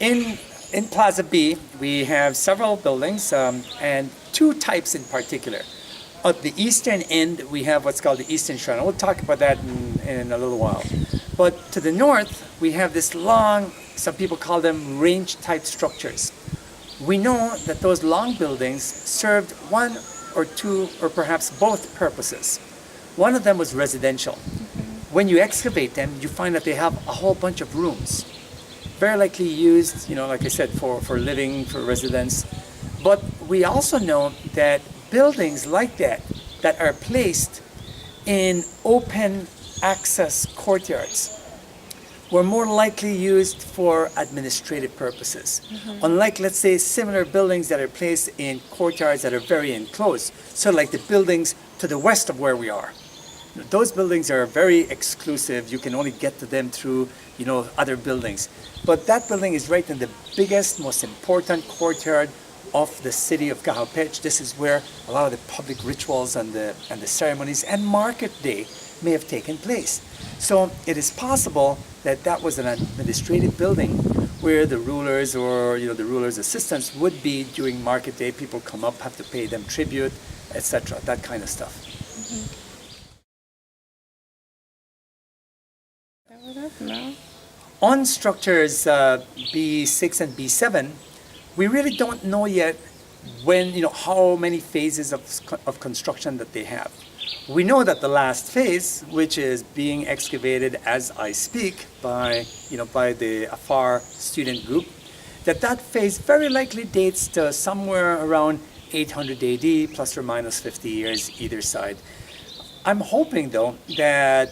In Plaza B, we have several buildings and two types in particular. At the eastern end, we have what's called the Eastern Shrine. We'll talk about that in a little while. But to the north, we have this long, some people call them range-type structures. We know that those long buildings served one or two or perhaps both purposes. One of them was residential. When you excavate them, you find that they have a whole bunch of rooms. Very likely used, like I said, for living, for residence. But we also know that buildings like that are placed in open access courtyards were more likely used for administrative purposes. Unlike, let's say, similar buildings that are placed in courtyards that are very enclosed. So like the buildings to the west of where we are. Those buildings are very exclusive. You can only get to them through, other buildings. But that building is right in the biggest, most important courtyard of the city of Cahal Pech. This is where a lot of the public rituals and the ceremonies and market day may have taken place. So it is possible that that was an administrative building where the rulers or the rulers' assistants would be during market day. People come up, have to pay them tribute, etc. That kind of stuff. On structures B6 and B7, we really don't know yet when, how many phases of construction that they have. We know that the last phase, which is being excavated as I speak by the AFAR student group, that phase very likely dates to somewhere around 800 AD, plus or minus 50 years either side. I'm hoping, though, that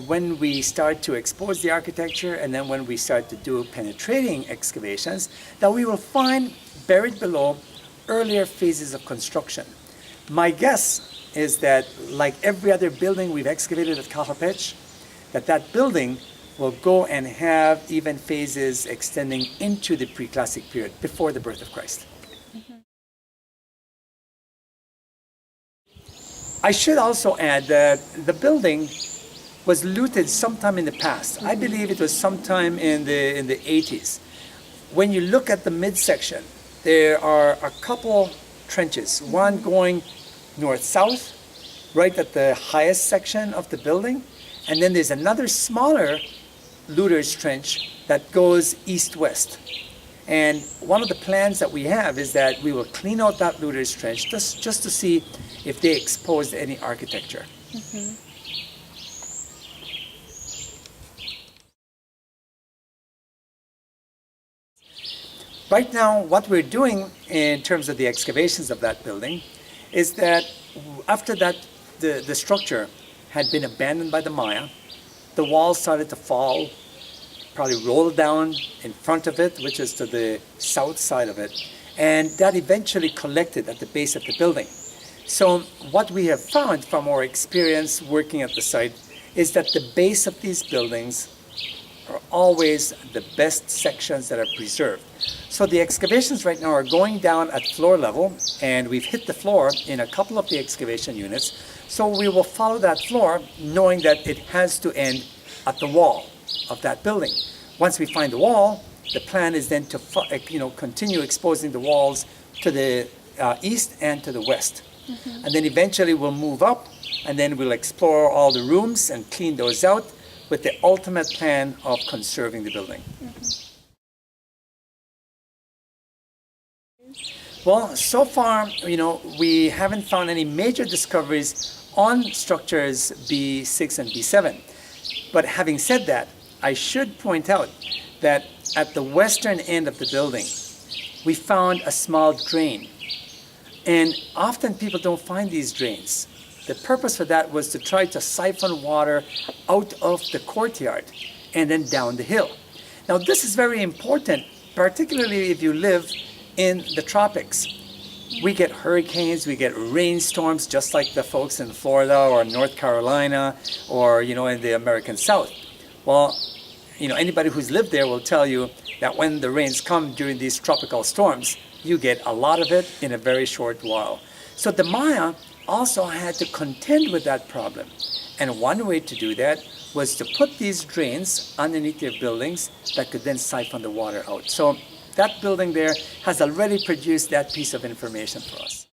when we start to expose the architecture and then when we start to do penetrating excavations, that we will find buried below earlier phases of construction. My guess is that, like every other building we've excavated at Cahal Pech, that building will go and have even phases extending into the pre-classic period, before the birth of Christ. I should also add that the building was looted sometime in the past. I believe it was sometime in the 80s. When you look at the midsection, there are a couple trenches, one going north-south, right at the highest section of the building, and then there's another smaller looter's trench that goes east-west. And one of the plans that we have is that we will clean out that looter's trench just to see if they exposed any architecture. Right now, what we're doing in terms of the excavations of that building is that after that the structure had been abandoned by the Maya, the walls started to fall, probably roll down in front of it, which is to the south side of it, and that eventually collected at the base of the building. So what we have found from our experience working at the site is that the base of these buildings are always the best sections that are preserved. So the excavations right now are going down at floor level, and we've hit the floor in a couple of the excavation units. So we will follow that floor, knowing that it has to end at the wall of that building. Once we find the wall, the plan is then to continue exposing the walls to the east and to the west. And then eventually we'll move up, and then we'll explore all the rooms and clean those out with the ultimate plan of conserving the building. Well, so far, we haven't found any major discoveries on structures B6 and B7. But having said that, I should point out that at the western end of the building, we found a small drain. And often people don't find these drains. The purpose for that was to try to siphon water out of the courtyard and then down the hill. Now, this is very important, particularly if you live in the tropics. We get hurricanes, we get rainstorms, just like the folks in Florida or North Carolina or, in the American South. Well, anybody who's lived there will tell you that when the rains come during these tropical storms, you get a lot of it in a very short while. So the Maya also had to contend with that problem. And one way to do that was to put these drains underneath their buildings that could then siphon the water out. So that building there has already produced that piece of information for us.